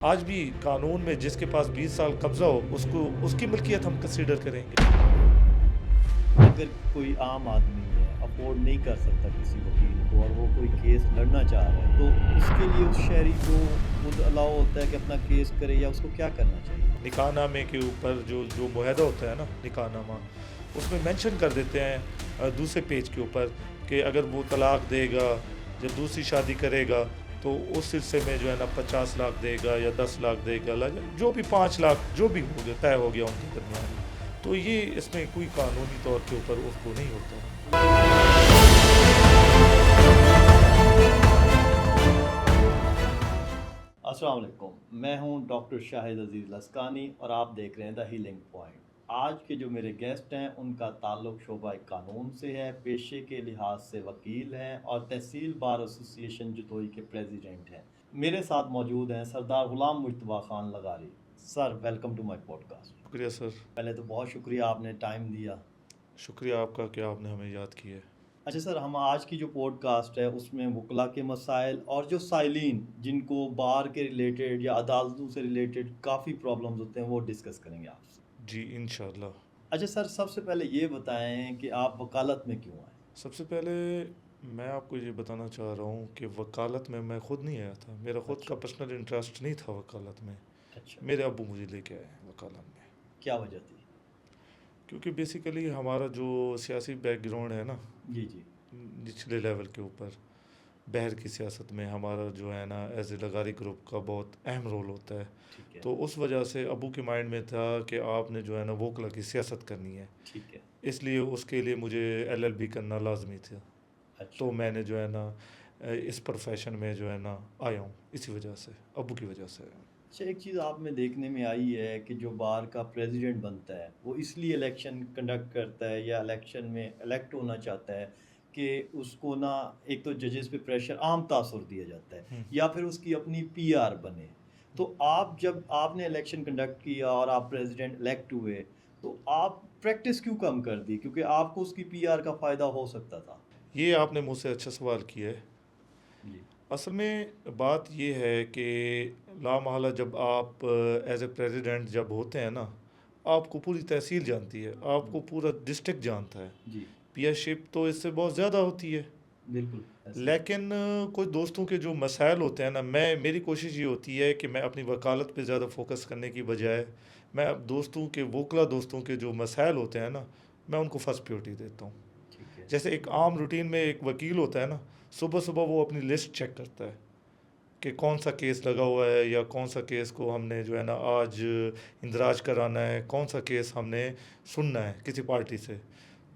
आज भी कानून में जिसके पास 20 साल कब्जा हो उसको उसकी मिल्कियत हम कंसीडर करेंगे। अगर कोई आम आदमी है, अफोर्ड नहीं कर सकता किसी वकील को और वो कोई केस लड़ना चाह रहा है, तो उसके लिए उस शहरी को खुद अलाउ होता है कि अपना केस करे या उसको क्या करना चाहिए? निकाहनामे के ऊपर जो जो मुआहदा होता है ना, निकाहनामा, उसमें मेंशन कर देते हैं दूसरे पेज के ऊपर कि अगर वो तलाक देगा, जब दूसरी शादी करेगा तो उस सिलसिले में जो है ना 50 लाख देगा या 10 लाख देगा, जो भी 5 लाख जो भी हो गया तय हो गया उनके दरमियान। तो ये इसमें कोई कानूनी तौर के ऊपर उसको नहीं होता। अस्सलाम वालेकुम, मैं हूं डॉक्टर शाहिद अजीज़ लस्कानी और आप देख रहे हैं द हीलिंग पॉइंट। आज के जो मेरे गेस्ट हैं उनका ताल्लुक़ शोबा कानून से है, पेशे के लिहाज से वकील हैं और तहसील बार एसोसिएशन जतोई के प्रेसिडेंट हैं। मेरे साथ मौजूद हैं Sardar Ghulam Mushtaba Khan Lagari. Sir, welcome to my podcast. शुक्रिया सर। पहले तो बहुत शुक्रिया, आपने टाइम दिया। शुक्रिया आपका कि आपने हमें याद किया है। अच्छा सर, हम आज की जो पॉडकास्ट है उसमें वकला के मसाइल और जो साइलिन जिनको बार के रिलेटेड या अदालतों से रिलेटेड काफ़ी प्रॉब्लम्स होते हैं वो डिस्कस करेंगे आपसे। जी इंशाल्लाह। अच्छा सर, सबसे पहले ये बताएं कि आप वकालत में क्यों आए? सबसे पहले मैं आपको ये बताना चाह रहा हूँ कि वकालत में मैं ख़ुद नहीं आया था। मेरा ख़ुद का अच्छा। पर्सनल इंटरेस्ट नहीं था वकालत में। अच्छा, मेरे अब्बू मुझे लेके आए वकालत में, क्या वजह थी? क्योंकि बेसिकली हमारा जो सियासी बैकग्राउंड है ना, जी जी। निचले लेवल के ऊपर बहर की सियासत में हमारा जो है ना एज ए लगारी ग्रुप का बहुत अहम रोल होता है। ठीक है। तो उस वजह से अबू के माइंड में था कि आपने जो है ना वोकला की सियासत करनी है, ठीक है। इसलिए उसके लिए मुझे एलएलबी करना लाजमी था। अच्छा। तो मैंने जो है ना इस प्रोफेशन में जो है ना आया हूँ इसी वजह से, अबू की वजह से। अच्छा, एक चीज़ आप में देखने में आई है कि जो बार का प्रेसिडेंट बनता है वो इसलिए इलेक्शन कंडक्ट करता है या इलेक्शन में इलेक्ट होना चाहता है कि उसको ना, एक तो जजेस पे प्रेशर आम तासुर दिया जाता है या फिर उसकी अपनी पीआर बने। तो आप जब आपने इलेक्शन कंडक्ट किया और आप प्रेसिडेंट इलेक्ट हुए तो आप प्रैक्टिस क्यों कम कर दी, क्योंकि आपको उसकी पीआर का फ़ायदा हो सकता था? ये आपने मुझसे अच्छा सवाल किया है। जी। असल में बात ये है कि लामहला जब आप एज ए प्रेसिडेंट जब होते हैं ना, आपको पूरी तहसील जानती है, आपको पूरा डिस्ट्रिक्ट जानता है। जी। पीयरशिप तो इससे बहुत ज़्यादा होती है। बिल्कुल ऐसे ही। लेकिन कुछ दोस्तों के जो मसाइल होते हैं ना, मेरी कोशिश ये होती है कि मैं अपनी वकालत पे ज़्यादा फोकस करने की बजाय मैं अब दोस्तों के वोकला दोस्तों के जो मसाइल होते हैं ना, मैं उनको फर्स्ट प्रायोरिटी देता हूँ। ठीक है। जैसे एक आम रूटीन में एक वकील होता है ना, सुबह सुबह वो अपनी लिस्ट चेक करता है कि कौन सा केस लगा हुआ है या कौन सा केस को हमने जो है ना आज इंदराज कराना है, कौन सा केस हमने सुनना है किसी पार्टी से।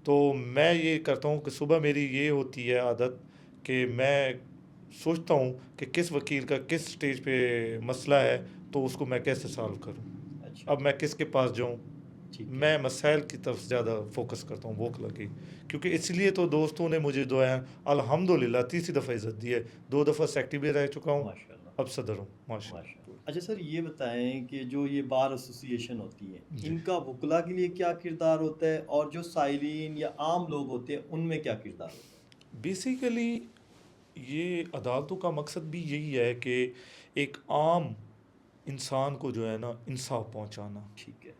तो मैं ये करता हूँ कि सुबह मेरी ये होती है आदत कि मैं सोचता हूँ कि किस वकील का किस स्टेज पे मसला है, तो उसको मैं कैसे सॉल्व करूँ, अच्छा। अब मैं किसके पास जाऊँ। ठीक है। मैं मसाइल की तरफ ज़्यादा फोकस करता हूँ वोकला की, क्योंकि इसलिए तो दोस्तों ने मुझे जो है अल्हम्दुलिल्लाह तीसरी दफ़ा इज़्ज़त दी है। 2 दफ़ा सेक्रेटरी भी रह चुका हूँ, माशाल्लाह। अब सदर हूँ माशाल्लाह। माशाल्लाह। अच्छा सर, ये बताएं कि जो ये बार एसोसिएशन होती है जी, इनका वकला के लिए क्या किरदार होता है और जो साइलिन या आम लोग होते हैं उनमें क्या किरदार होता है? बेसिकली ये अदालतों का मकसद भी यही है कि एक आम इंसान को जो है ना इंसाफ पहुंचाना। ठीक है।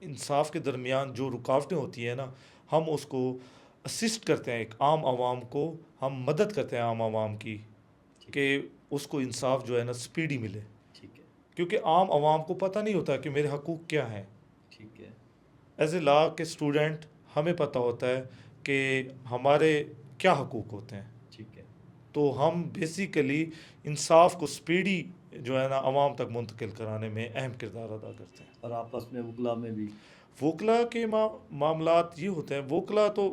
इंसाफ के दरमियान जो रुकावटें होती हैं ना, हम उसको असिस्ट करते हैं, एक आम आवाम को हम मदद करते हैं आम आवाम की, ठीक कि है। उसको इंसाफ जो है ना स्पीडी मिले। ठीक है। क्योंकि आम आवाम को पता नहीं होता कि मेरे हकूक़ क्या हैं। ठीक है। एज ए लॉ के स्टूडेंट हमें पता होता है कि हमारे क्या हकूक़ होते हैं। ठीक है। तो हम बेसिकली इंसाफ को स्पीडी जो है ना आवाम तक मुंतकिल कराने में अहम किरदार अदा करते हैं। और आपस में वकला में भी? वोकला के मामलात ये होते हैं, वोकला तो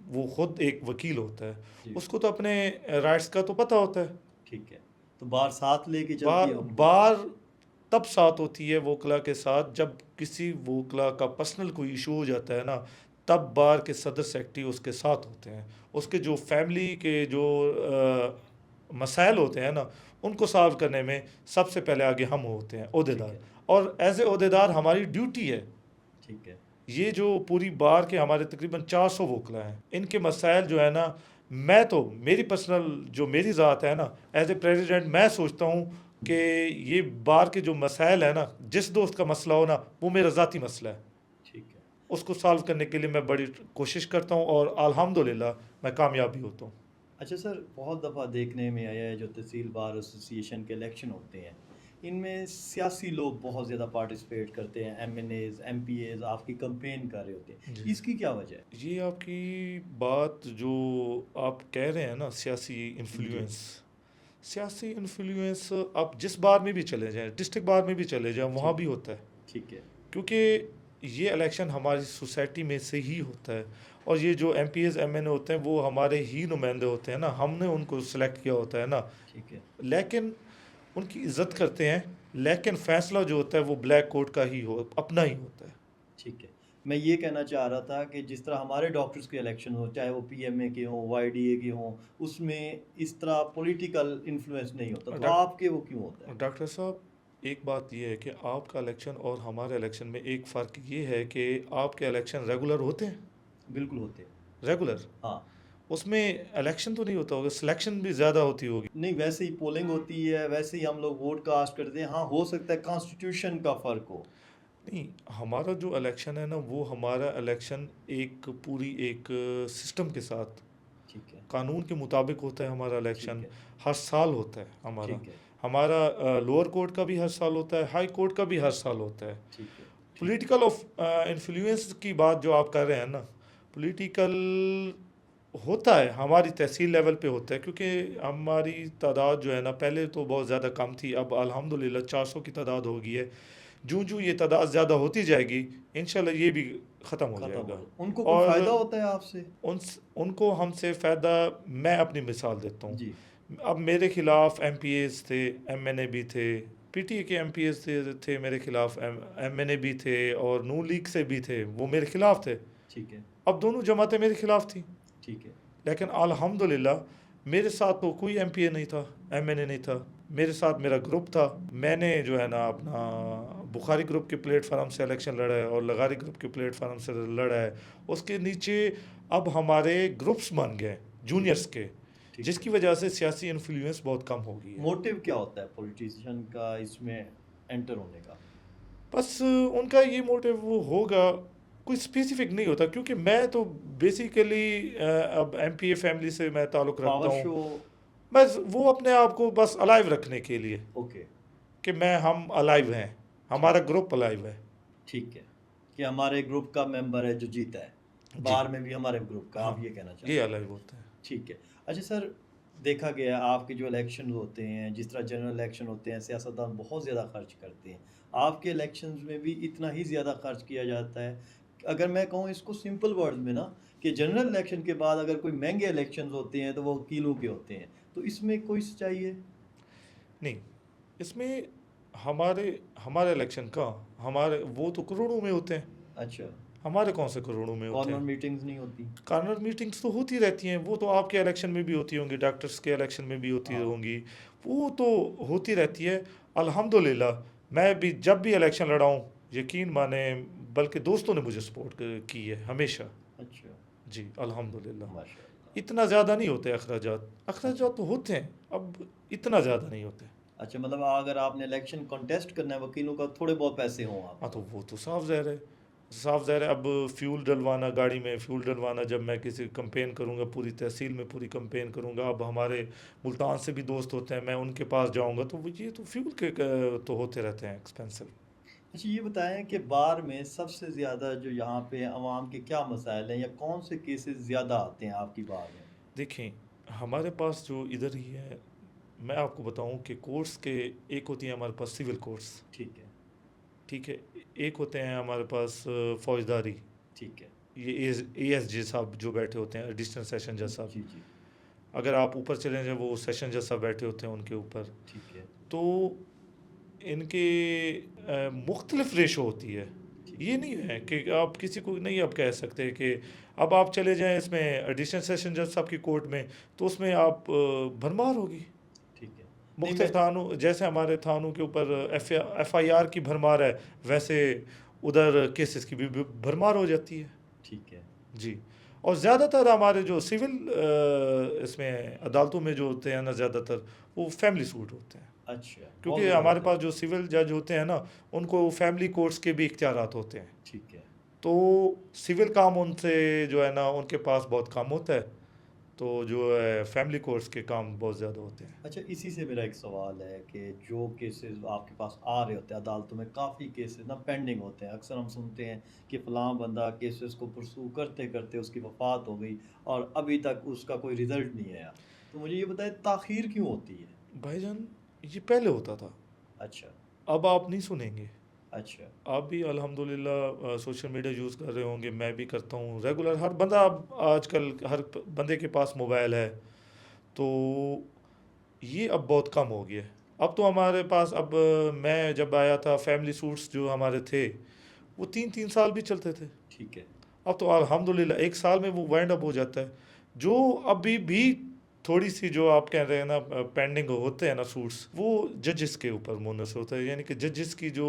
वो ख़ुद एक वकील होता है, जी। उसको तो अपने राइट्स का तो पता होता है। ठीक है। तो बार साथ लेके चलती बार है उनको? बार तब साथ होती है वोकला के साथ जब किसी वोकला का पर्सनल कोई इशू हो जाता है ना, तब बार के सदर सेक्रेटरी उसके साथ होते हैं। उसके जो फैमिली के जो मसाइल होते हैं ना, उनको सॉल्व करने में सबसे पहले आगे हम होते हैं ठीक ओहदेदार। है। और एज ए ओहदेदार हमारी ड्यूटी है, ठीक है। ये जो पूरी बार के हमारे तकरीबन 400 वोकला हैं, इनके मसाइल जो है ना, मैं तो मेरी पर्सनल जो मेरी ज़ात है ना, एज ए प्रेसिडेंट मैं सोचता हूँ कि ये बार के जो मसाइल है ना, जिस दोस्त का मसला हो ना, वो मेरा ज़ाती मसला है, ठीक है। उसको सॉल्व करने के लिए मैं बड़ी कोशिश करता हूँ और अल्हम्दुलिल्लाह मैं कामयाब भी होता हूँ। अच्छा सर, बहुत दफ़ा देखने में आया है जो तहसील बार एसोसिएशन के इलेक्शन होते हैं, इनमें सियासी लोग बहुत ज़्यादा पार्टिसिपेट करते हैं, एमएनएज़, एमपीएज़ आपकी कैंपेन कर रहे होते हैं। जी। इसकी क्या वजह है? ये आपकी बात जो आप कह रहे हैं ना, जी, सियासी इन्फ्लुएंस आप जिस बार में भी चले जाएं, डिस्ट्रिक्ट बार में भी चले जाएं, वहाँ ठीक भी होता है। ठीक है, क्योंकि ये इलेक्शन हमारी सोसाइटी में से ही होता है, और ये जो एमपीएस एमएनए होते हैं वो हमारे ही नुमाइंदे होते हैं ना, हमने उनको सिलेक्ट किया होता है ना। ठीक है, लेकिन उनकी इज्जत करते हैं, लेकिन फैसला जो होता है वो ब्लैक कोट का ही हो, अपना ही होता है। ठीक है। मैं ये कहना चाह रहा था कि जिस तरह हमारे डॉक्टर्स के इलेक्शन हो, चाहे वो पीएमए के हों, वाईडीए के हों, उसमें इस तरह पॉलिटिकल इन्फ्लुएंस नहीं होता, तो आपके वो क्यों होता है? डॉक्टर साहब, एक बात ये है कि आपका इलेक्शन और हमारे इलेक्शन में एक फ़र्क ये है कि आपके इलेक्शन रेगुलर होते हैं, बिल्कुल होते हैं। रेगुलर। हाँ। उसमें इलेक्शन तो नहीं होता होगा, सिलेक्शन भी ज़्यादा होती होगी। नहीं, वैसे ही पोलिंग होती है, वैसे ही हम लोग वोट कास्ट करते हैं। हाँ, हो सकता है कॉन्स्टिट्यूशन का फ़र्क हो। नहीं, हमारा जो इलेक्शन है ना, वो हमारा इलेक्शन एक पूरी एक सिस्टम के साथ, ठीक है, कानून के मुताबिक होता है हमारा ठीक इलेक्शन। है, हर साल होता है हमारा। ठीक है, हमारा लोअर कोर्ट का भी हर साल होता है, हाई कोर्ट का भी हर साल होता है। ठीक है, ठीक है, पॉलिटिकल ऑफ इन्फ्लुएंस की बात जो आप कर रहे हैं ना, पॉलिटिकल होता है, हमारी तहसील लेवल पे होता है, क्योंकि हमारी तादाद जो है ना, पहले तो बहुत ज़्यादा कम थी, अब अल्हम्दुलिल्लाह 400 की तादाद हो गई है। जूं जूं ये तादाद ज़्यादा होती जाएगी, इंशाल्लाह ये भी ख़त्म हो खत्म हो जाएगा। जाए। उनको कोई और फ़ायदा होता है आपसे? उन उनको हमसे फ़ायदा, मैं अपनी मिसाल देता हूँ। जी, अब मेरे खिलाफ एमपीएस थे, एमएनए भी थे, पीटीए के एमपीएस थे मेरे खिलाफ, एमएनए भी थे, और नून लीग से भी थे, वो मेरे खिलाफ थे। ठीक है, अब दोनों जमातें मेरे खिलाफ थी, ठीक है, लेकिन अल्हम्दुलिल्लाह मेरे साथ तो कोई एमपीए नहीं था, एमएनए नहीं था, मेरे साथ मेरा ग्रुप था। मैंने जो है ना अपना बुखारी ग्रुप के प्लेटफार्म से इलेक्शन लड़ा है और लगारी ग्रुप के प्लेटफार्म से लड़ा है। उसके नीचे अब हमारे ग्रुप्स बन गए जूनियर्स के, ठीक है। जिसकी वजह से सियासी इन्फ्लुएंस बहुत कम हो गई है। मोटिव क्या होता है पॉलिटिशियन का इसमें एंटर होने का? बस उनका ये मोटिव वो होगा, कोई स्पेसिफिक नहीं होता, क्योंकि मैं तो बेसिकली अब एमपीए फैमिली से मैं ताल्लुक़ रखता पावर हूँ। शो। बस वो अपने आप को बस अलाइव रखने के लिए, ओके, कि मैं हम अलाइव हैं, ठीक हमारा ग्रुप अलाइव है। ठीक है। कि हमारे ग्रुप का मेंबर है जो जीता है। जी, बार में भी हमारे ग्रुप का, हाँ, आप ये कहना ये चाहते हैं। अलाइव होता है। ठीक है। अच्छा सर, देखा गया है आपके जो इलेक्शन होते हैं, जिस तरह जनरल इलेक्शन होते हैं, सियासतदान बहुत ज़्यादा खर्च करते हैं। आपके इलेक्शंस में भी इतना ही ज़्यादा खर्च किया जाता है? अगर मैं कहूँ इसको सिंपल वर्ड्स में ना, कि जनरल इलेक्शन के बाद अगर कोई महँगे इलेक्शंस होते हैं, तो वो वकीलों के होते हैं। तो इसमें कोई सच्चाई है? नहीं, इसमें हमारे हमारे इलेक्शन का, हमारे वो तो करोड़ों में होते हैं, अच्छा, हमारे कौन से करोड़ों में होते कॉर्नर हैं। मीटिंग्स नहीं होती? कॉर्नर मीटिंग्स तो होती रहती हैं, वो तो आपके इलेक्शन में भी होती होंगी, डॉक्टर्स के इलेक्शन में भी होती हाँ, होंगी, वो तो होती रहती है। अल्हम्दुलिल्लाह मैं भी जब भी इलेक्शन लड़ा हूँ, यकीन माने, बल्कि दोस्तों ने मुझे सपोर्ट की है हमेशा। अच्छा, जी, अल्हम्दुलिल्लाह। माशाअल्लाह। इतना ज़्यादा नहीं होते अखराजात, अच्छा, अखराजात तो होते हैं, अब इतना ज़्यादा नहीं होते। अच्छा मतलब अगर आपने इलेक्शन कॉन्टेस्ट करना है वकीलों का, थोड़े बहुत पैसे हों हाँ, आपके तो पास। वो तो साफ ज़ाहिर है, साफ ज़ाहिर है। अब फ्यूल डलवाना, गाड़ी में फ्यूल डलवाना, जब मैं किसी कंपेन करूँगा, पूरी तहसील में पूरी कंपेन करूँगा, अब हमारे मुल्तान से भी दोस्त होते हैं, मैं उनके पास जाऊँगा, तो वो ये तो फ्यूल के तो होते रहते हैं एक्सपेंसिव। अच्छा ये बताएं कि बार में सबसे ज़्यादा जो यहाँ पे अवाम के क्या मसाइल हैं या कौन से केसेस ज़्यादा आते हैं आपकी बार में? देखें, हमारे पास जो इधर ही है, मैं आपको बताऊं कि कोर्ट्स के, एक होती है हमारे पास सिविल कोर्ट्स, ठीक है, ठीक है, एक होते हैं हमारे पास फौजदारी, ठीक है। ये एएसजे साहब जो बैठे होते हैं, एडिशनल सेशन जज साहब। जी, जी, अगर आप ऊपर चले जाएं, वो सेशन जज साहब बैठे होते हैं उनके ऊपर। ठीक है, तो इनके मुख्तलिफ रेशो होती है। ठीक ये है, नहीं है कि आप किसी को नहीं अब कह सकते कि अब आप चले जाएं इसमें एडिशनल सेशन जज साहब की कोर्ट में, तो उसमें आप भरमार होगी। ठीक है। नहीं मैं मुख्तलिफ थानों, जैसे हमारे थानों के ऊपर एफआईआर की भरमार है, वैसे उधर केसेस की भी भरमार हो जाती है। ठीक है, जी, और ज़्यादातर हमारे जो सिविल इसमें अदालतों में जो होते हैं ना, ज़्यादातर वो फैमिली सूट होते हैं। अच्छा, बहुत क्योंकि बड़ी हमारे बात है। पास जो सिविल जज होते हैं ना, उनको फैमिली कोर्ट्स के भी इख्तियारात होते हैं। ठीक है। तो सिविल काम उनसे जो है ना उनके पास बहुत कम होता है, तो जो है फैमिली कोर्ट्स के काम बहुत ज़्यादा होते हैं। अच्छा, इसी से मेरा एक सवाल है कि जो केसेस आपके पास आ रहे होते हैं अदालतों में, काफ़ी केसेस ना पेंडिंग होते हैं। अक्सर हम सुनते हैं कि फ़लाँ बंदा केसेस को परस्यू करते-करते उसकी वफ़ात हो गई और अभी तक उसका कोई रिज़ल्ट नहीं आया। तो मुझे ये बताएँ ताख़ीर क्यों होती है? भाईजान, ये पहले होता था, अच्छा, अब आप नहीं सुनेंगे। अच्छा, आप भी अल्हम्दुलिल्लाह सोशल मीडिया यूज़ कर रहे होंगे, मैं भी करता हूँ रेगुलर। हर बंदा अब आजकल हर बंदे के पास मोबाइल है, तो ये अब बहुत कम हो गया है। अब तो हमारे पास अब मैं जब आया था, फैमिली सूट्स जो हमारे थे वो 3-3 साल भी चलते थे। ठीक है। अब तो अल्हम्दुलिल्लाह 1 साल में वो वाइंड अप हो जाता है। जो अभी भी थोड़ी सी जो आप कह रहे हैं ना पेंडिंग होते हैं ना सूट्स, वो जजेस के ऊपर मुनहसर होता है, यानी कि जजेस की जो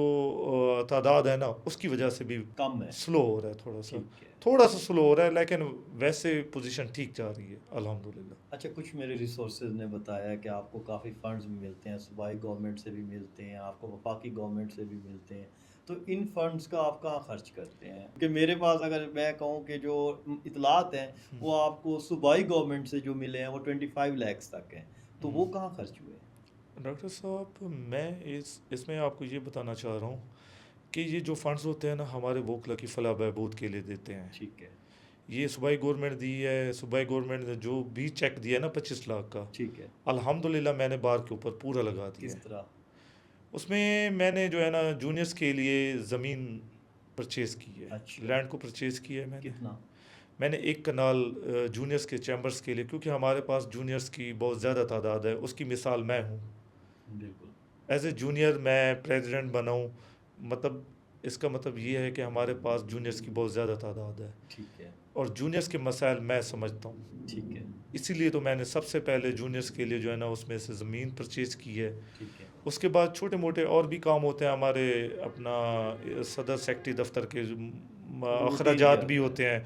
तादाद है ना उसकी वजह से भी कम है। स्लो हो रहा है थोड़ा सा। ठीक है। थोड़ा सा स्लो हो रहा है, लेकिन वैसे पोजीशन ठीक जा रही है अल्हम्दुलिल्लाह। अच्छा, कुछ मेरे रिसोर्सेज ने बताया कि आपको काफ़ी फंड्स भी मिलते हैं, सूबाई गवर्नमेंट से भी मिलते हैं, आपको वफाकी गवर्नमेंट से भी मिलते हैं। तो इन फंड्स का आप कहाँ खर्च करते हैं? कि मेरे पास अगर मैं कहूँ कि जो इतलात हैं, वो आपको सूबाई गवर्नमेंट से जो मिले हैं, वो 25 लैक्स तक हैं। तो वो कहाँ खर्च हुए हैं? डॉक्टर साहब, मैं इसमें आपको ये बताना चाह रहा हूँ कि ये जो फंड्स होते हैं ना हमारे वोकला की फलाह बहबूद के लिए देते हैं। ठीक है, ये सूबाई गवर्नमेंट दी है, सूबाई गवर्नमेंट ने जो भी चेक दिया है ना 25 लाख का, ठीक है। अल्हम्दुलिल्लाह मैंने बार के ऊपर पूरा लगा दिया किस है। तरह? उसमें मैंने जो है ना जूनियर्स के लिए ज़मीन परचेज़ की है, अच्छा, लैंड को परचेज़ किया है मैंने। कितना? मैंने एक कनाल जूनियर्स के चैम्बर्स के लिए, क्योंकि हमारे पास जूनियर्स की बहुत ज़्यादा तादाद है, उसकी मिसाल मैं हूँ। बिल्कुल। एज़ ए जूनियर मैं प्रेसिडेंट बना हूँ, मतलब इसका मतलब ये है कि हमारे पास जूनियर्स की बहुत ज़्यादा तादाद है, ठीक है, और जूनियर्स के मसाइल मैं समझता हूँ। ठीक है, इसीलिए तो मैंने सबसे पहले जूनियर्स के लिए जो है ना उसमें से ज़मीन परचेज़ की है। ठीक है। उसके बाद छोटे मोटे और भी काम होते हैं हमारे, अपना सदर सेक्रेटरी दफ्तर के रूटीन भी अखराजात भी आता है। होते हैं,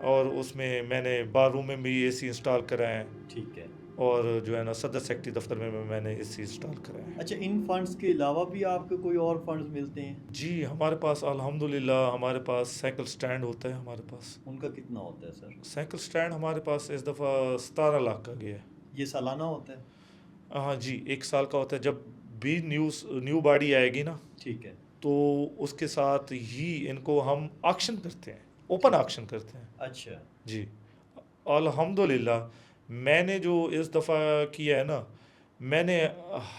और उसमें मैंने बार रूम में भी एसी इंस्टॉल कराए हैं, ठीक है। और जो है ना सदर सेक्रेटरी दफ्तर में भी मैंने एसी इंस्टॉल कराए हैं। अच्छा, इन फंड्स के अलावा भी आपको कोई और फंड्स मिलते हैं? जी, हमारे पास अल्हम्दुलिल्लाह हमारे पास साइकिल स्टैंड होता है हमारे पास। उनका कितना होता है सर? साइकिल स्टैंड हमारे पास इस दफ़ा 17 लाख का गया है। ये सालाना होता है? हाँ जी, 1 साल का होता है। जब भी न्यू बॉडी आएगी ना, ठीक है, तो उसके साथ ही इनको हम ऑक्शन करते हैं, ओपन ठीक है। ऑक्शन करते हैं। अच्छा, जी, अल्हम्दुलिल्लाह मैंने जो इस दफ़ा किया है ना, मैंने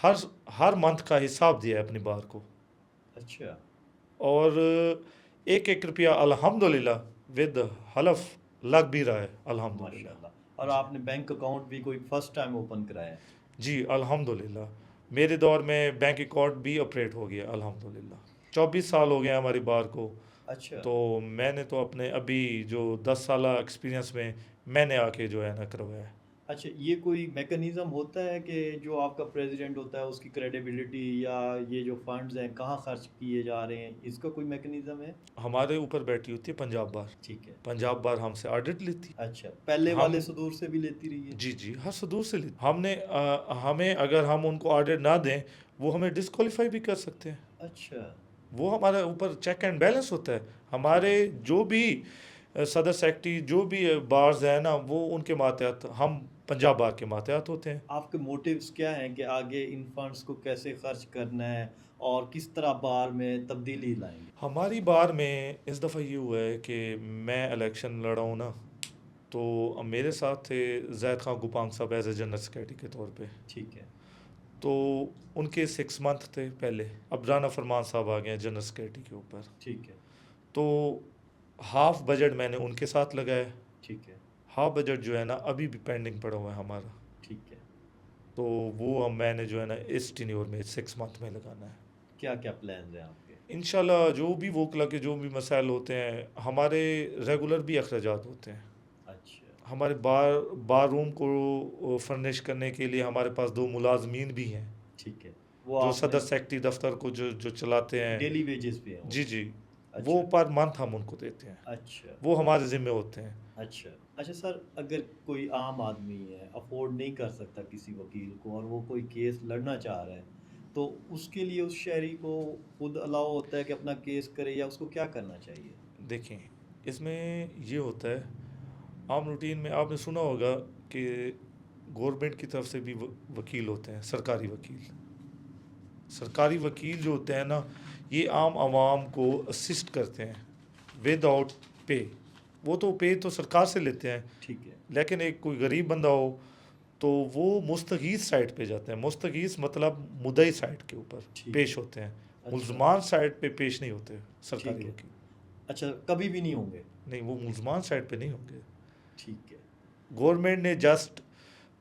हर हर मंथ का हिसाब दिया है अपनी बार को, अच्छा, और एक एक रुपया अल्हम्दुलिल्लाह विद हलफ लग भी रहा है माशाल्लाह। अल्हम्दुलिल्लाह। और जी आपने बैंक अकाउंट भी कोई फर्स्ट टाइम ओपन कराया है? जी, अल्हम्दुलिल्लाह मेरे दौर में बैंक अकाउंट भी ऑपरेट हो गया अल्हम्दुलिल्लाह। 24 साल हो गए हमारी बार को, अच्छा, तो मैंने तो अपने अभी जो 10 साल एक्सपीरियंस में मैंने आके जो है ना करवाया है। अच्छा, ये कोई मैकेनिज़्म होता है कि जो आपका प्रेज़िडेंट होता है उसकी क्रेडिबिलिटी या ये जो फंड्स हैं कहाँ खर्च किए जा रहे हैं, इसका कोई मैकेनिज़्म है? हमारे ऊपर बैठी होती है पंजाब बार। ठीक है। पंजाब बार हमसे ऑडिट लेती है। अच्छा, पहले वाले हम सदूर से भी लेती रही है? जी जी हर सदूर से लेती हमने हमें अगर हम उनको ऑडिट ना दें, वो हमें डिस्क्वालीफाई भी कर सकते हैं। अच्छा, वो हमारे ऊपर चेक एंड बैलेंस होता है। ठीक हमारे है। जो भी सदर सेक्रेटरी जो भी बार्स हैं ना, वो उनके मातहत, हम पंजाब बार के मातहत होते हैं। आपके मोटिव्स क्या हैं कि आगे इन फंड्स को कैसे खर्च करना है और किस तरह बार में तब्दीली लाएँगे? हमारी बार में इस दफ़ा ये हुआ है कि मैं इलेक्शन लड़ा हूँ ना, तो मेरे साथ थे जैद खां गुपांग साहब एज ए जनरल सेक्रेटरी के तौर पे। ठीक है, तो उनके 6 मंथ थे पहले, अब राना फरमान साहब आ गए हैं जनरल सेक्रेटरी के ऊपर। ठीक है, तो हाफ बजट मैंने उनके साथ लगाया, ठीक है, हाफ बजट जो है ना अभी भी पेंडिंग पड़ा हुआ है हमारा। ठीक है। तो वो अब मैंने जो है ना इस टीन्योर में 6 मंथ में लगाना है। क्या-क्या प्लान्स हैं आपके? इंशाल्लाह जो भी वोकला के जो भी मसाइल होते हैं, हमारे रेगुलर भी अखराजात होते हैं। अच्छा, हमारे बार रूम को फर्निश करने के लिए हमारे पास 2 मुलाजमीन भी हैं, ठीक है। वो जो आपने सदर सेक्रेटरी दफ्तर को जो जो चलाते हैं। डेली वेजेस पे हैं वो? जी जी, वो अच्छा, पर मंथ हम उनको देते हैं, अच्छा, वो हमारे ज़िम्मे होते हैं। अच्छा। अच्छा सर, अगर कोई आम आदमी है, अफ़ोर्ड नहीं कर सकता किसी वकील को और वो कोई केस लड़ना चाह रहा है, तो उसके लिए उस शहरी को खुद अलाउ होता है कि अपना केस करे या उसको क्या करना चाहिए? देखें, इसमें ये होता है, आम रूटीन में आपने सुना होगा कि गवर्नमेंट की तरफ से भी वकील होते हैं, सरकारी वकील। सरकारी वकील जो होते हैं ना, ये आम आवाम को असिस्ट करते हैं विदाउट पे। वो तो पे तो सरकार से लेते हैं, ठीक है, लेकिन एक कोई गरीब बंदा हो तो वो मुस्तगीस साइड पे जाते हैं। मुस्तगीस मतलब मुद्दई साइड के ऊपर ठीक पेश है। होते हैं। अच्छा, मुल्ज़मान साइड पे पेश नहीं होते सरकारी ठीक है। वकील। अच्छा, कभी भी नहीं होंगे? नहीं, वो मुल्ज़मान साइड पे नहीं होंगे। ठीक है, गवर्नमेंट ने जस्ट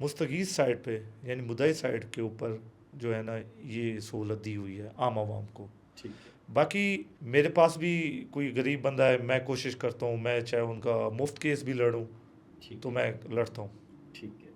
मुस्तगीस साइड पे यानी मुद्दई साइड के ऊपर जो है ना, ये सहूलत दी हुई है आम आवाम को। ठीक है, बाकी मेरे पास भी कोई गरीब बंदा है, मैं कोशिश करता हूँ, मैं चाहे उनका मुफ्त केस भी लड़ूँ ठीक तो है, मैं लड़ता हूँ, ठीक है।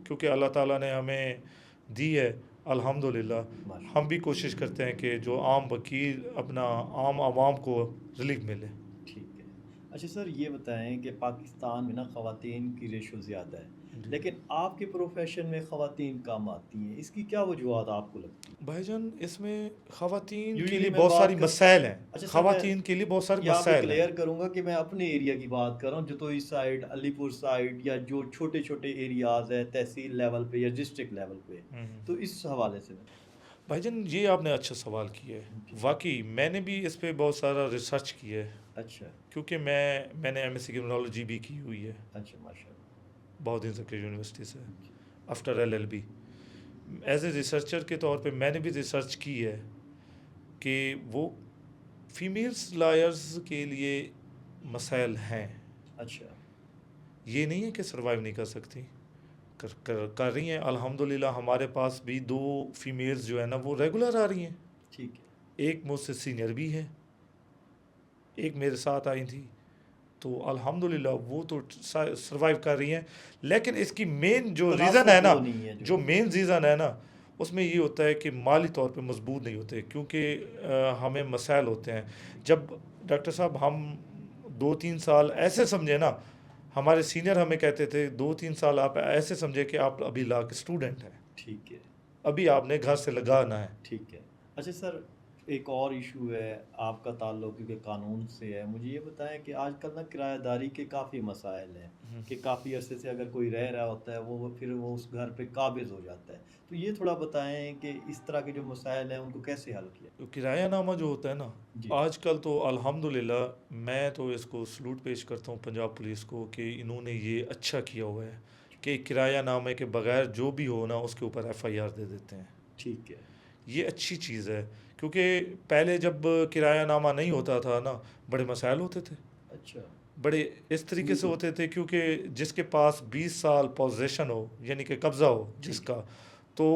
क्योंकि अल्लाह ताला ने हमें दी है अल्हम्दुलिल्लाह। हम भी माशाअल्लाह, कोशिश करते हैं कि जो आम वकील अपना आम आवाम को रिलीफ मिले। ठीक है। अच्छा सर, ये बताएँ कि पाकिस्तान में ना ख़वातीन की रेशो ज़्यादा है, जी लेकिन आपके प्रोफ़ेशन में ख़वातीन कम आती हैं। इसकी क्या वजूहत आपको लगती हैं? भाईजान, इसमें ख़वातीन के यूजुअली लिए मैं बहुत सारी बात कर मसाइल हैं। अच्छा सर, मैं ख़वातीन के लिए बहुत सारे यहाँ पे मसाइल हैं। क्लियर करूँगा कि मैं अपने एरिया की बात कर रहा हूँ, जतोई साइड, अलीपुर साइड या जो छोटे-छोटे एरियाज़ हैं तहसील लेवल पे या डिस्ट्रिक्ट लेवल पे। हम्म। तो इस हवाले से मैं भाईजान, ये आपने अच्छा सवाल किया है। जी, वाकई मैंने भी इस पे बहुत सारा रिसर्च किया है, अच्छा, क्योंकि मैंने एमएससी क्रिमिनोलॉजी भी की हुई है अच्छा माशाअल्लाह। बहुत दिन से यूनिवर्सिटी से, जी, after LLB. As a researcher के तौर पे मैंने भी रिसर्च की है कि वो फीमेल्स लायर्स के लिए मसाइल हैं। अच्छा, ये नहीं है कि सरवाइव नहीं कर सकती, कर रही हैं अल्हम्दुलिल्लाह। हमारे पास भी दो फीमेल्स जो है ना, वो रेगुलर आ रही हैं। ठीक है। एक मुझसे सीनियर भी है, एक मेरे साथ आई थी, तो अल्हम्दुलिल्लाह वो तो सरवाइव कर रही हैं। लेकिन इसकी मेन जो रीज़न है तनासब ना, वो नहीं है जो जो मेन रीज़न है ना, उसमें ये होता है कि माली तौर पे मजबूत नहीं होते, क्योंकि हमें मसाइल होते हैं। जब डॉक्टर साहब हम 2-3 साल ऐसे समझे ना, हमारे सीनियर हमें कहते थे 2-3 साल आप ऐसे समझे कि आप अभी लॉ के स्टूडेंट हैं, ठीक है, अभी आपने घर से लगाना है। ठीक है। अच्छा सर, एक और इशू है, आपका ताल्लुक क्योंकि कानून से है। मुझे ये बताएँ कि आजकल ना किराएदारी के काफ़ी मसाइल हैं कि काफ़ी अरसे से अगर कोई रह रहा होता है, वो फिर वो उस घर पे काबिज़ हो जाता है। तो ये थोड़ा बताएँ कि इस तरह के जो मसाइल हैं, उनको कैसे हल किया? तो किराया नामा जो होता है ना, जी, आजकल तो अल्हम्दुलिल्लाह मैं तो इसको सलूट पेश करता हूँ पंजाब पुलिस को कि इन्होंने ये अच्छा किया हुआ है कि किराया नामे के बगैर जो भी हो ना, उसके ऊपर एफआईआर दे देते हैं। ठीक है। ये अच्छी चीज़ है, क्योंकि पहले जब किराया नामा नहीं होता था ना, बड़े मसाइल होते थे, अच्छा, बड़े इस तरीके से बिल्कुल, होते थे। क्योंकि जिसके पास 20 साल पोजेशन हो, यानी कि कब्ज़ा हो ठीक जिसका, है। तो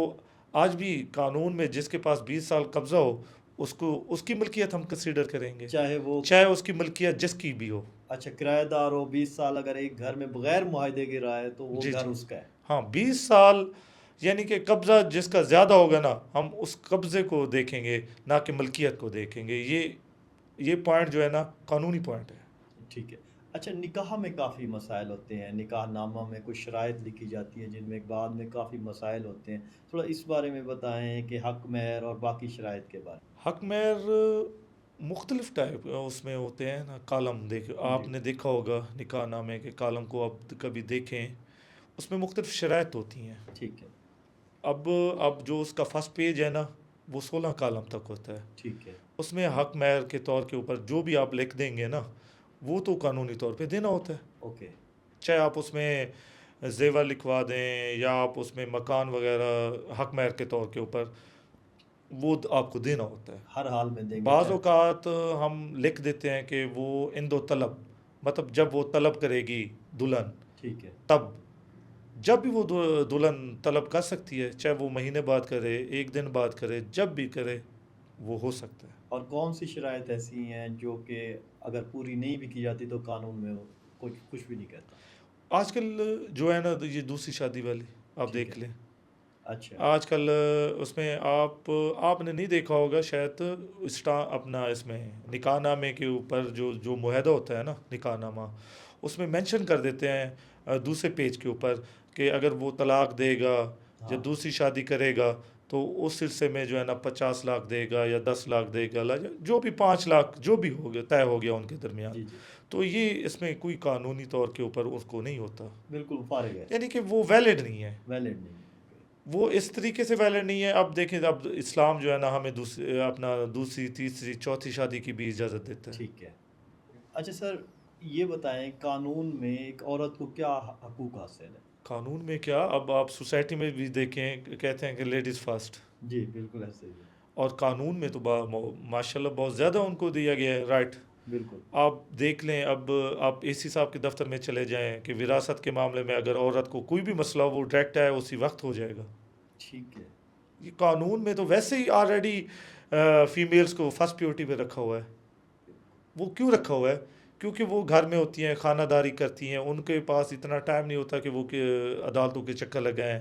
आज भी कानून में जिसके पास 20 साल कब्ज़ा हो, उसको उसकी मिल्कियत हम कंसीडर करेंगे, चाहे वो चाहे उसकी मिल्कियत जिसकी भी हो। अच्छा किराएदार हो, 20 साल अगर एक घर में बगैर मुआहदे के रहा है, तो वो जी घर जी, उसका है। हाँ, 20 साल यानी कि कब्ज़ा जिसका ज़्यादा होगा ना, हम उस कब्ज़े को देखेंगे, ना कि मिल्कियत को देखेंगे। ये पॉइंट जो है ना, कानूनी पॉइंट है। ठीक है। अच्छा, निकाह में काफ़ी मसाइल होते हैं, निकाहनामा में कुछ शराइत लिखी जाती हैं जिनमें बाद में काफ़ी मसाइल होते हैं। थोड़ा इस बारे में बताएँ कि हक़ महर और बाकी शराइत के बारे हक महर मुख्तलिफ टाइप उसमें होते हैं ना, कालम देख में? जी, आपने देखा होगा निकाह नामे के कालम को, अब कभी देखें, उसमें मुख्तलिफ शराइत होती हैं। ठीक है, अब जो उसका फर्स्ट पेज है ना, वो 16 कालम तक होता है। ठीक है, उसमें हक महर के तौर के ऊपर जो भी आप लिख देंगे ना, वो तो कानूनी तौर पे देना होता है। ओके, चाहे आप उसमें जेवर लिखवा दें या आप उसमें मकान वगैरह हक महर के तौर के ऊपर, वो आपको देना होता है। हर हाल में देंगे बाज़ चाहे औक़ात हम लिख देते हैं कि वो इंदो तलब, मतलब जब वो तलब करेगी दुल्हन, ठीक है। तब जब भी वो दुल्हन तलब कर सकती है, चाहे वो महीने बाद करे, एक दिन बाद करे, जब भी करे वो हो सकता है। और कौन-सी शराइत ऐसी हैं जो कि अगर पूरी नहीं भी की जाती तो कानून में वो कुछ भी नहीं कहता? आजकल जो है ना, तो ये दूसरी शादी वाली आप ठीक देख है। लें। अच्छा, आजकल उसमें आपने नहीं देखा होगा शायद, अपना इसमें निकाहनामे के ऊपर जो जो मुआहदा होता है ना, निकाहनामा, उसमें मेंशन कर देते हैं दूसरे पेज के ऊपर कि अगर वो तलाक देगा या हाँ, दूसरी शादी करेगा, तो उस सिलसिले में जो है ना 50 लाख देगा या 10 लाख देगा, जो भी 5 लाख जो भी हो गया, तय हो गया उनके दरमियान। जी, जी। तो ये इसमें कोई कानूनी तौर के ऊपर उसको नहीं होता, बिल्कुल फ़ारिग है, यानी कि वो वैलिड नहीं है। वैलिड नहीं है। ओके, वो इस तरीके से वैलिड नहीं है। अब देखें, अब इस्लाम जो है ना हमें दूसरी अपना दूसरी तीसरी चौथी शादी की भी इजाज़त देता है। ठीक है। अच्छा सर, ये बताएँ कानून में एक औरत को क्या हकूक़ हासिल है? कानून में क्या, अब आप सोसाइटी में भी देखें, कहते हैं कि लेडीज़ फर्स्ट, जी, बिल्कुल ऐसे ही है। और कानून में तो माशाल्लाह बहुत ज़्यादा उनको दिया गया है राइट। बिल्कुल, आप देख लें, अब आप एसी साहब के दफ्तर में चले जाएं कि विरासत के मामले में अगर औरत को कोई भी मसला हो, वो डायरेक्ट आए उसी वक्त हो जाएगा। ठीक है। ये कानून में तो वैसे ही ऑलरेडी फीमेल्स को फर्स्ट प्रायोरिटी पे रखा हुआ है। वो क्यों रखा हुआ है? क्योंकि वो घर में होती हैं, खानादारी करती हैं, उनके पास इतना टाइम नहीं होता कि वो के अदालतों के चक्कर लगाएं,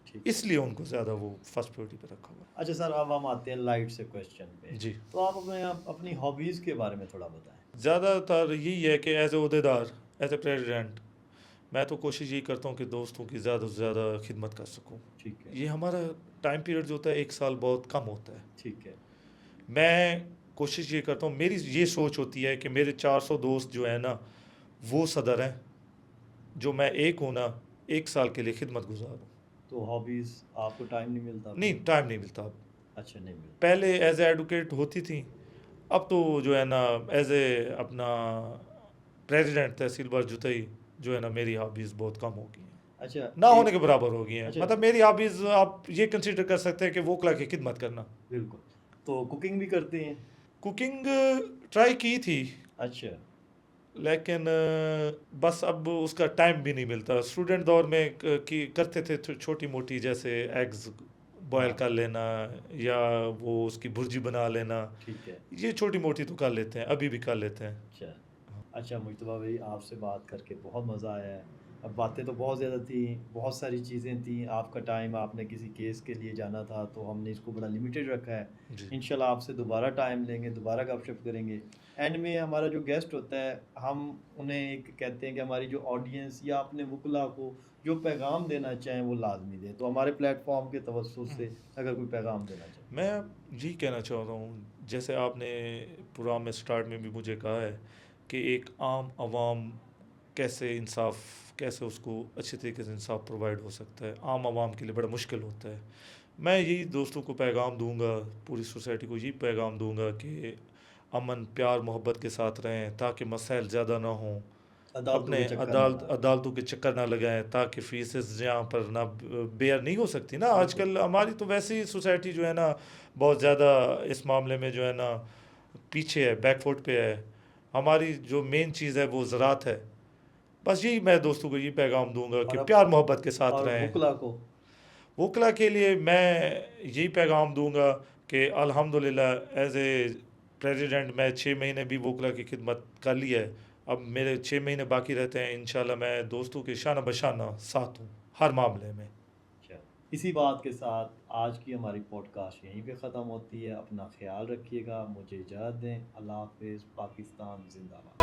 ठीक है। इसलिए उनको ज़्यादा वो फर्स्ट प्रायोरिटी पे रखा हुआ अच्छा सर, अब हम आते हैं लाइट से क्वेश्चन पे। है। जी, तो आप अपनी हॉबीज़ के बारे में थोड़ा बताएँ? ज़्यादातर यही है कि एज ए अहदेदार, एज ए प्रेसिडेंट, मैं तो कोशिश यही करता हूँ कि दोस्तों की ज़्यादा से ज़्यादा खिदमत कर सकूँ। ठीक है, ये हमारा टाइम पीरियड जो होता है 1 साल बहुत कम होता है। ठीक है। मैं कोशिश ये करता हूँ, मेरी ये सोच होती है कि मेरे 400 दोस्त जो है ना, वो सदर हैं, जो मैं एक हूँ ना, 1 साल के लिए खिदमत गुजार हूँ। तो हॉबीज़ आपको टाइम नहीं मिलता नहीं, अपनी? टाइम नहीं मिलता अब। अच्छा, नहीं मिलता। पहले एज ए एडवोकेट होती थी, अब तो जो है ना एज ए अपना प्रेसिडेंट तहसील बार जुतई, जो है ना मेरी हॉबीज़ बहुत कम हो गई हैं, अच्छा, ना होने एक के बराबर हो गई हैं। अच्छा, मतलब मेरी हॉबीज़ आप ये कंसीडर कर सकते हैं कि वोकला की खिदमत करना। बिल्कुल। तो कुकिंग भी करते हैं? कुकिंग ट्राई की थी, अच्छा, लेकिन बस अब उसका टाइम भी नहीं मिलता। स्टूडेंट दौर में की करते थे छोटी मोटी, जैसे एग्स बॉयल हाँ, कर लेना, या वो उसकी भुर्जी बना लेना, ठीक है। ये छोटी मोटी तो कर लेते हैं, अभी भी कर लेते हैं। अच्छा। अच्छा मुज्तबा भाई, आपसे बात करके बहुत मज़ा आया है। अब बातें तो बहुत ज़्यादा थी, बहुत सारी चीज़ें थी, आपका टाइम आपने किसी केस के लिए जाना था तो हमने इसको बड़ा लिमिटेड रखा है। जी, इंशाल्लाह आपसे दोबारा टाइम लेंगे, दोबारा गपशप करेंगे। एंड में हमारा जो गेस्ट होता है, हम उन्हें एक कहते हैं कि हमारी जो ऑडियंस या अपने वुकला को जो पैगाम देना चाहें वो लाज़मी दें। तो हमारे प्लेटफ़ॉर्म के तवज्जुह से अगर कोई पैगाम देना चाहें। मैं यही कहना चाह रहा हूँ, जैसे आपने प्रोग्राम में स्टार्ट में भी मुझे कहा है कि एक आम आवाम कैसे इंसाफ, कैसे उसको अच्छे तरीके से इंसाफ प्रोवाइड हो सकता है, आम आवाम के लिए बड़ा मुश्किल होता है। मैं यही दोस्तों को पैगाम दूंगा, पूरी सोसाइटी को यही पैगाम दूंगा कि अमन प्यार मोहब्बत के साथ रहें, ताकि मसाइल ज़्यादा ना हों। अदालतों अपने के चक्कर ना लगाएँ। अदालतों के चक्कर ना लगाएं, ताकि फीसेस यहाँ पर ना बेयर नहीं हो सकती ना। बिल्कुल, आजकल हमारी तो वैसे ही सोसाइटी जो है ना बहुत ज़्यादा इस मामले में जो है ना पीछे है, बैकफुट पे है। हमारी जो मेन चीज़ है वो ज़रात है। बस यही मैं दोस्तों को ये पैगाम दूंगा कि और अब प्यार मोहब्बत के साथ और रहें। वुकला को वकला के लिए मैं यही पैगाम दूंगा कि अल्हम्दुलिल्लाह एज ए प्रेसिडेंट मैं 6 महीने भी वकला की खिदमत कर ली है। अब मेरे 6 महीने बाकी रहते हैं, इंशाल्लाह मैं दोस्तों के शाना बशाना साथ हूँ हर मामले में। अच्छा, इसी बात के साथ आज की हमारी पॉडकास्ट यहीं पे ख़त्म होती है। अपना ख़्याल रखिएगा, मुझे इजाज़त दें। अल्लाह हाफ़िज़, पाकिस्तान ज़िंदाबाद।